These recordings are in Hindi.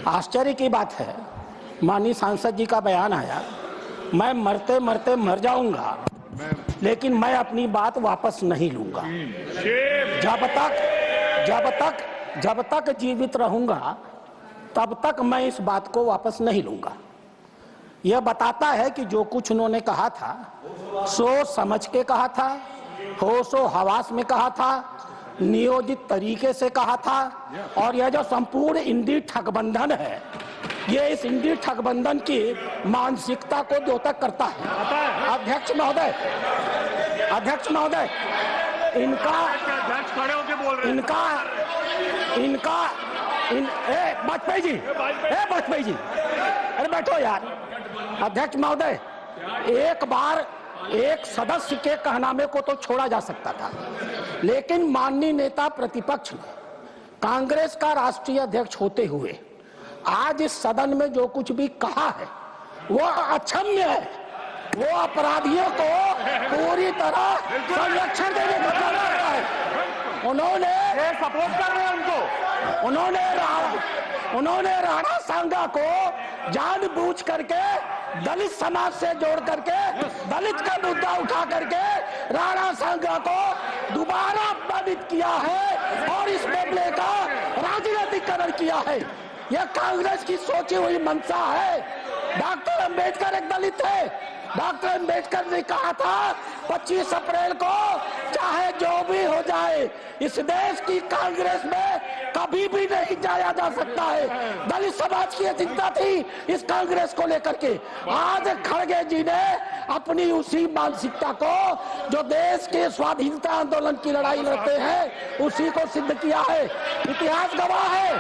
आश्चर्य की बात है, माननीय सांसद जी का बयान आया, मैं मरते मरते मर जाऊंगा लेकिन मैं अपनी बात वापस नहीं लूंगा। जब तक जीवित रहूंगा तब तक मैं इस बात को वापस नहीं लूंगा। यह बताता है कि जो कुछ उन्होंने कहा था सोच समझ के कहा था, होशो हवास में कहा था, नियोजित तरीके से कहा था। और यह जो संपूर्ण इंडी ठगबंधन है, ये इस इंडी ठगबंधन की मानसिकता को द्योतक करता है। अध्यक्ष महोदय, वाजपेयी जी, अरे बैठो यार। अध्यक्ष महोदय, एक बार एक सदस्य के कहनामे को तो छोड़ा जा सकता था, लेकिन माननीय नेता प्रतिपक्ष ने कांग्रेस का राष्ट्रीय अध्यक्ष होते हुए आज इस सदन में जो कुछ भी कहा है वो अक्षम्य है। वो अपराधियों को पूरी तरह संरक्षण देने का काम करता है। उन्होंने सपोर्ट कर रहे हैं उनको। उन्होंने राणा सांगा को जानबूझ करके दलित समाज से जोड़ करके दलित का मुद्दा उठा करके राणा सांगा को दोबारा अपमानित किया है और इस मामले का राजनीतिकरण किया है। यह कांग्रेस की सोची हुई मंशा है। डॉक्टर अंबेडकर एक दलित है। डॉक्टर अंबेडकर ने कहा था 25 अप्रैल को चाहे जो भी हो जाए इस देश की कांग्रेस में कभी भी नहीं जाया जा सकता है। दलित समाज की चिंता थी इस कांग्रेस को लेकर के। आज खड़गे जी ने अपनी उसी मानसिकता को जो देश के स्वाधीनता आंदोलन की लड़ाई लड़ते हैं उसी को सिद्ध किया है। इतिहास गवाह है,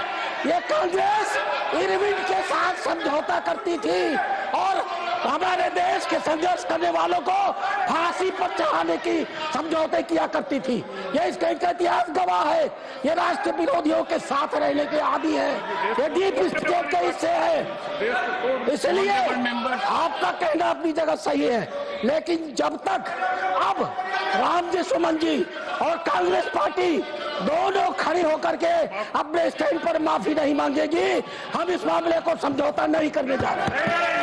ये कांग्रेस इरविन के साथ समझौता करती थी और हमारे देश के संघर्ष करने वालों को फांसी पर चढ़ाने की समझौते किया करती थी। ये इसका इतिहास गवाह है। ये राष्ट्र विरोधियों के साथ रहने के आदी है, ये डीप स्टेट के हिस्से है। इसलिए आपका कहना अपनी जगह सही है, लेकिन जब तक अब रामजी सुमन जी और कांग्रेस पार्टी दोनों खड़ी होकर के अपने स्टैंड पर माफी नहीं मांगेगी, हम इस मामले को समझौता नहीं करने जा रहे हैं।